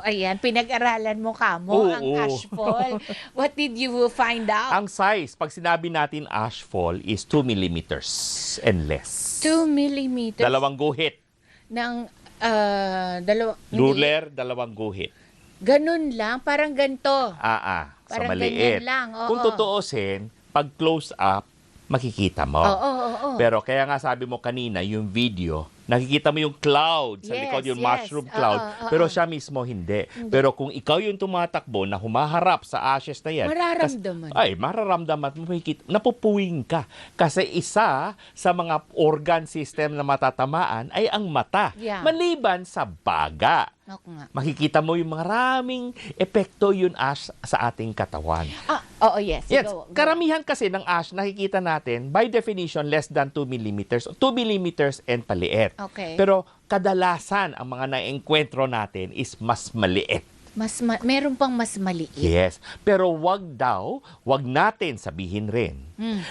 Ayan, pinag-aralan mo kamo ang Oo. ashfall. What did you find out? Ang size, pag sinabi natin ashfall, is 2 millimeters and less. 2 millimeters Dalawang guhit. ng Ruler, dalawang guhit. Ganun lang, parang ganito. Sa Parang maliit. ganyan lang, oo. Kung tutuusin, pag close up, makikita mo. Oo. Pero kaya nga sabi mo kanina, yung video, nakikita mo yung cloud sa Yes, likod, yung yes. mushroom cloud. Oo. Pero siya mismo hindi. Pero kung ikaw yung tumatakbo na humaharap sa ashes na yan, Mararamdaman. mararamdaman mo, napupuwing ka. Kasi isa sa mga organ system na matatamaan ay ang mata. Yeah. Maliban sa baga. Ako nga. Makikita mo yung maraming epekto yun ash sa ating katawan. Oo, yes. Yes, Go. karamihan kasi ng ash nakikita natin by definition less than 2 millimeters, 2 millimeters and paliit. Okay. Pero kadalasan ang mga naengkwentro natin is mas maliit. Meron pang mas maliit. Yes, pero wag natin sabihin rin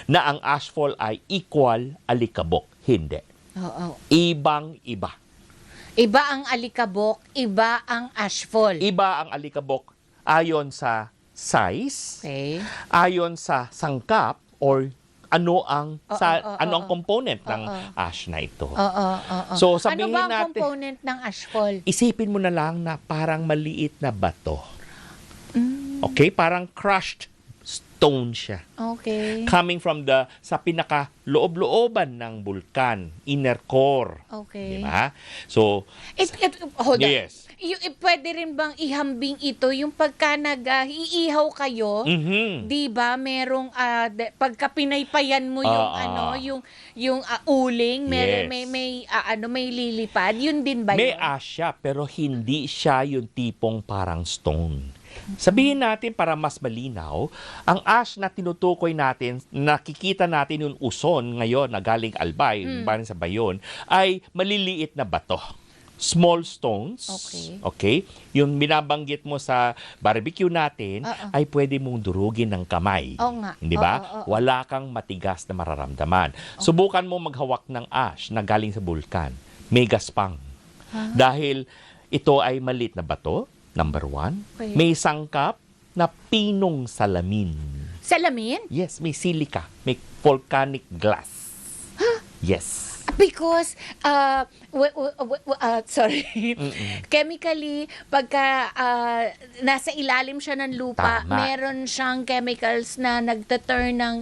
na ang ashfall ay equal alikabok. Hindi. Oo. Ibang-iba. Iba ang alikabok, iba ang ashfall. Iba ang alikabok ayon sa size, Okay. ayon sa sangkap or ano ang component ng ash na ito. Oo. So sabihin Ano ba ang natin, component ng ashfall? isipin mo na lang na parang maliit na bato. Okay, parang crushed stone siya. Okay. Coming from sa pinaka loob-looban ng bulkan, inner core. Okay. Di ba? So, Hold on. yes. Pwede rin bang ihambing ito yung pagka iihaw kayo? Mhm. 'Di ba merong pagka pinaypayan mo yung yung uling, Yes. may lilipad, yun din ba May yun? ash siya, pero hindi siya yung tipong parang stone. Sabihin natin para mas malinaw, ang ash na tinutukoy natin, nakikita natin yung uson ngayon na galing Albay, galing sa Bayon, ay maliliit na bato. Small stones. Okay? Yung binabanggit mo sa barbecue natin ay pwede mong durugin ng kamay. Oo nga. Di ba? Oo. Wala kang matigas na mararamdaman. Subukan mo maghawak ng ash na galing sa bulkan. May gaspang. Dahil ito ay maliit na bato, number one. Okay. May sangkap na pinong salamin. Salamin? Yes, may silica. May volcanic glass. Yes. Because, sorry, chemically, pagka nasa ilalim siya ng lupa, Tama. meron siyang chemicals na nagtaturn ng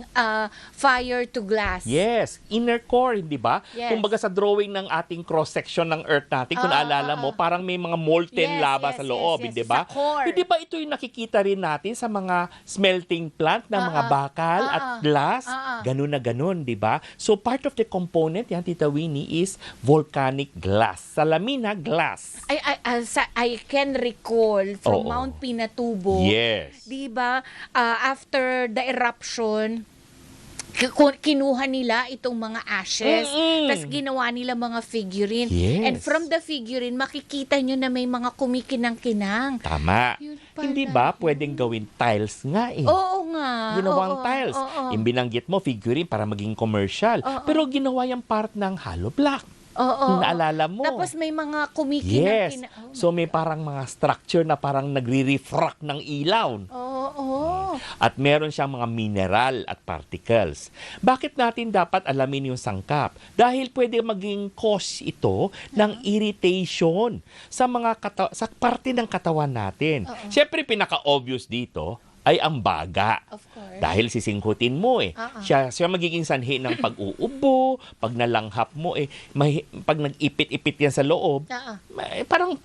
fire to glass. Yes, inner core, hindi ba? Yes. Kumbaga sa drawing ng ating cross-section ng Earth natin, kung naalala mo, parang may mga molten Yes, lava yes, sa loob, yes, hindi ba? sa core. Hindi ba ito yung nakikita rin natin sa mga smelting plant ng mga bakal at glass? Ganun na ganun, di ba? So part of the component, yan, Tita Winnie, is volcanic glass. Salamina glass. I can recall from Oo. Mount Pinatubo. Yes. Di ba, after the eruption, kinuha nila itong mga ashes, tapos ginawa nila mga figurine. Yes. And from the figurine, makikita nyo na may mga kumikinang-kinang. Tama. Yun pala. Hindi ba pwedeng gawin tiles nga eh? Oo nga. Ginawang Oo, tiles. oo. Yung binanggit mo, figurine para maging commercial. Pero ginawa yung part ng hollow block. Oo. Naalala mo? Tapos may mga Yes. kumikinang-kinang. So may parang mga structure na parang nagre-refract ng ilaw. Oo. At meron siyang mga mineral at particles. Bakit natin dapat alamin yung sangkap? Dahil pwede maging cause ito ng irritation sa sa parte ng katawan natin. Siyempre, pinaka-obvious dito ay ang baga. Of course. Dahil sisingkutin mo eh. Siya magiging sanhi ng pag-uubo, pag nalanghap mo eh, pag nag-ipit-ipit yan sa loob, parang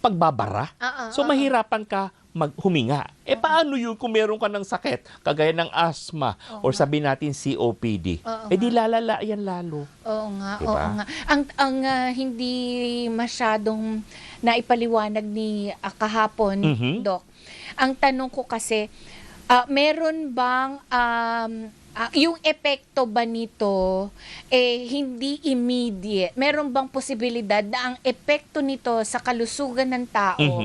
pagbabara. So mahirapan ka huminga. Paano yun kung meron ka ng sakit, kagaya ng asthma, or sabi natin COPD? Di lalala yan lalo. Oo nga, Diba? oo nga. Ang hindi masyadong naipaliwanag ni kahapon, Doc. Ang tanong ko kasi, meron bang yung epekto ba nito hindi immediate? Meron bang posibilidad na ang epekto nito sa kalusugan ng tao,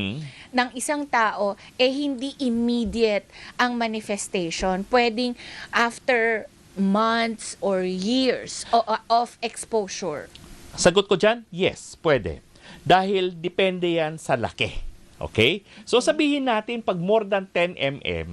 ng isang tao, hindi immediate ang manifestation? Pwedeng after months or years of exposure. Sagot ko dyan, yes, pwede. Dahil depende yan sa laki. Okay? So sabihin natin pag more than 10 mm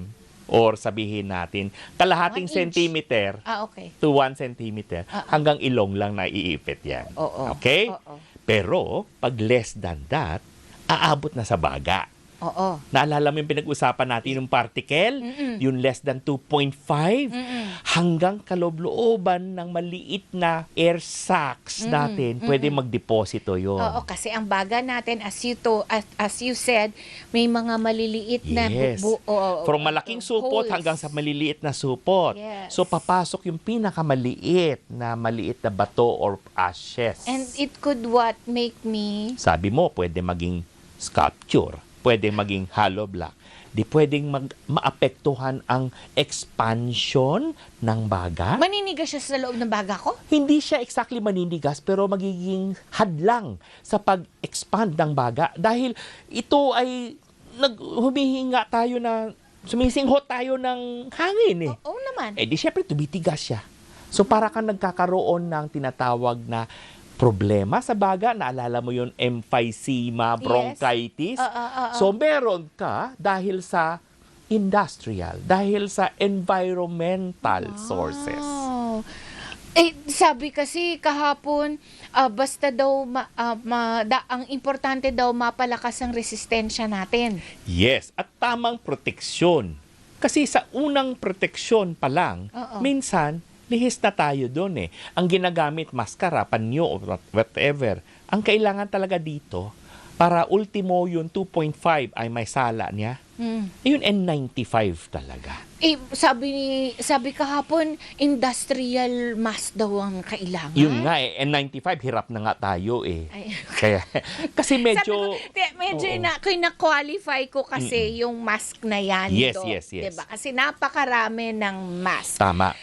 or sabihin natin kalahating 1 inch. centimeter Okay. to 1 centimeter, hanggang ilong lang na iipit yan. Oo. Okay? Oo. Pero pag less than that, aabot na sa baga. Oo. Naalala mo yung pinag-usapan natin yung particle? Yung less than 2.5 hanggang kaloob-looban ng maliit na air sacs natin, pwede magdeposito yon. Oo, kasi ang baga natin, as you said, may mga maliliit na Yes. From malaking supot holes. hanggang sa maliliit na supot. Yes. So papasok yung maliit na bato or ashes. And it could make me... Sabi mo, pwede maging sculpture, pwede maging hollow block. Di pwedeng maapektuhan ang expansion ng baga. Maninigas siya sa loob ng baga ko? Hindi siya exactly maninigas pero magiging hadlang sa pag-expand ng baga dahil ito ay humihinga tayo na sumisinghot tayo ng hangin eh. Oo naman. Eh di syempre tumitigas siya. So para kang nagkakaroon ng tinatawag na problema sa baga. Naalala mo yung emphysema, bronchitis. So meron ka dahil sa industrial, dahil sa environmental sources. Eh, sabi kasi kahapon, basta daw, ang importante daw mapalakas ang resistensya natin. Yes, at tamang proteksyon. Kasi sa unang proteksyon pa lang, minsan, lihis na tayo doon eh. Ang ginagamit, maskara, panyo, or whatever. Ang kailangan talaga dito, para ultimo yung 2.5 ay may sala niya, yun N95 talaga. Eh, sabi kahapon, industrial mask daw ang kailangan. Yun nga eh, N95, hirap na nga tayo eh. Ay. Kaya, kasi medyo... medyo na-qualify ko kasi yung mask na yan. Yes, Dok, yes. Diba? Kasi napakarami ng mask. Tama.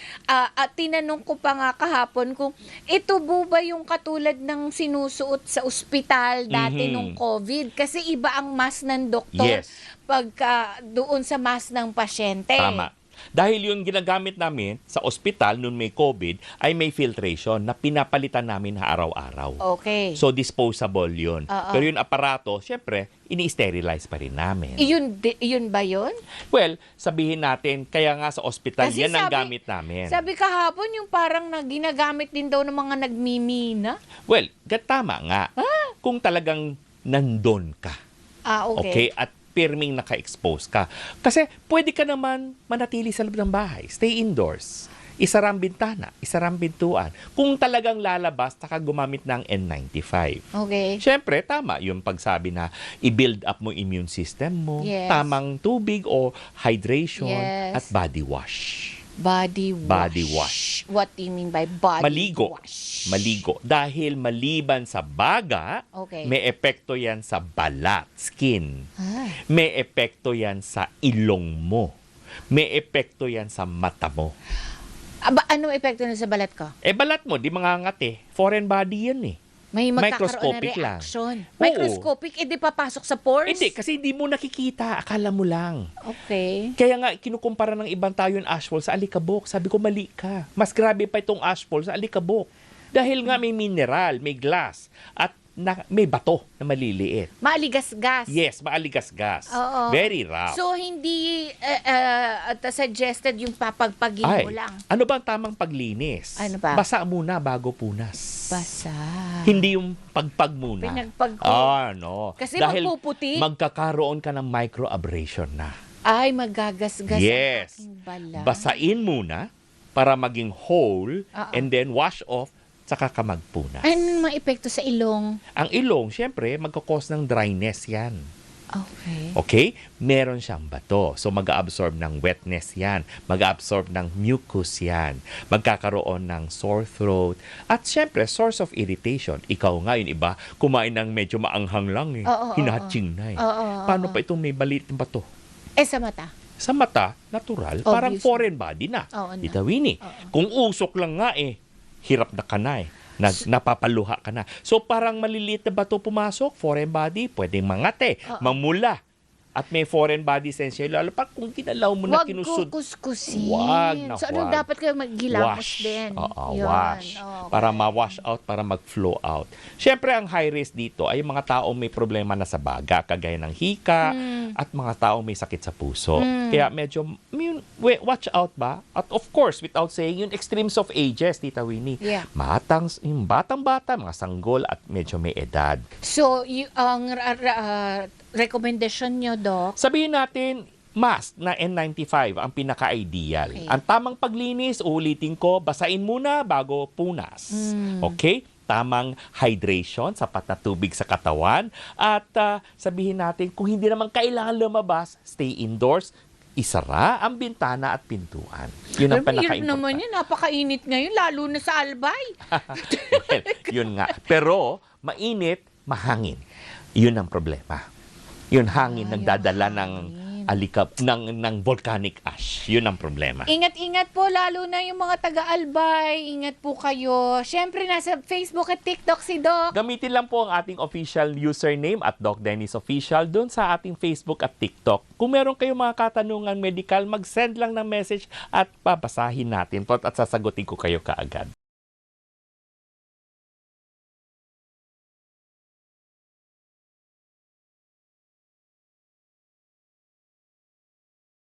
At tinanong ko pa nga kahapon kung ito ba yung katulad ng sinusuot sa ospital dati nung COVID? Kasi iba ang mask ng doktor pagka doon sa mask ng pasyente. Tama. Dahil yung ginagamit namin sa ospital nung may COVID ay may filtration na pinapalitan namin araw-araw. Okay. So disposable yun. Pero yung aparato, syempre, ini-sterilize pa rin namin. Yun ba yun? Well, sabihin natin, kaya nga sa ospital, Kasi yan ang gamit namin. Sabi kahapon yung parang ginagamit din daw ng mga nagmimina. Well, tama nga. Kung talagang nandun ka. Okay? At pirming naka-expose ka. Kasi pwede ka naman manatili sa loob ng bahay. Stay indoors. Isarang bintana, isarang pintuan. Kung talagang lalabas, taka gumamit ng N95. Okay. Siyempre, tama yung pagsabi na i-build up mo immune system mo, Yes. tamang tubig o hydration Yes. at body wash. Body wash. What do you mean by body Maligo. wash? Maligo. Dahil maliban sa baga, Okay. may epekto yan sa balat, skin. Ah. May epekto yan sa ilong mo. May epekto yan sa mata mo. Ano epekto na sa balat ko? Eh, balat mo, di mangangati. Foreign body yan eh. May magkakaroon Microscopic na lang. reaction. Oo. Microscopic, di papasok sa pores? Hindi, kasi hindi mo nakikita. Akala mo lang. Okay. Kaya nga, kinukumpara ng ibang tao yung ashfall sa alikabok. Sabi ko, mali ka. Mas grabe pa itong ashfall sa alikabok. Dahil nga may mineral, may glass, at may bato na maliliit. Maaligas-gas. Yes, maaligas-gas. Oo. Very rough. So, hindi suggested yung papagpagin mo lang. Ano ba ang tamang paglinis? Ano ba? Basa muna bago punas. Basa. Hindi yung pagpag muna. Pinagpag ko. No. Kasi Dahil magpuputi. magkakaroon ka ng microabrasion na. Ay, magagasgas Yes. ang aking balat. Basain muna para maging whole Oo. and then wash off saka ka magpunas. Ano mga epekto sa ilong? Ang ilong, syempre, magkakos ng dryness yan. Okay. Okay? Meron siyang bato. So, mag-absorb ng wetness yan. Mag-absorb ng mucus yan. Magkakaroon ng sore throat. At syempre, source of irritation. Ikaw nga, yun iba, kumain ng medyo maanghang lang eh. Oo, Hinatching na eh. Paano pa itong may balit ng bato? Sa mata? Sa mata, natural. Parang Obviously. foreign body na. Oo na. Itawini. Kung usok lang nga eh, hirap na ka na eh. Napapaluha ka na. So parang maliliit na bato pumasok, foreign body, pwedeng mangate, mamula. at may foreign body sense yun, lalo pa kung ginalaw mo na Wag kinusud. kukuskusin. Wag na So, ano wag. dapat kayo maghilamos Wash. din? Oo, Yun. wash. Okay. Para ma-wash out, para mag-flow out. Siyempre, ang high risk dito ay mga taong may problema na sa baga, kagaya ng hika, at mga taong may sakit sa puso. Kaya medyo, watch out ba? At of course, without saying, yung extremes of ages, Tita Winnie. Yeah. Yung batang-bata, mga sanggol, at medyo may edad. So, ang recommendation nyo, Doc? Sabihin natin, mask na N95 ang pinaka-ideal. Okay. Ang tamang paglinis, ulitin ko, basain muna bago punas. Okay? Tamang hydration, sapat na tubig sa katawan. At sabihin natin, kung hindi naman kailangan lumabas, stay indoors, isara ang bintana at pintuan. Yun ang Pero pinaka-importante. naman yun, napakainit ngayon, lalo na sa Albay. Well, yun nga. Pero, mainit, mahangin. Yun ang problema. Yun hangin, nagdadala ng alikab, ng volcanic ash. Yun ang problema. Ingat-ingat po, lalo na yung mga taga-Albay. Ingat po kayo. Siyempre, nasa Facebook at TikTok si Doc. Gamitin lang po ang ating official username at Doc Dennis Official doon sa ating Facebook at TikTok. Kung meron kayong mga katanungan medical, mag-send lang ng message at babasahin natin po at sasagutin ko kayo kaagad.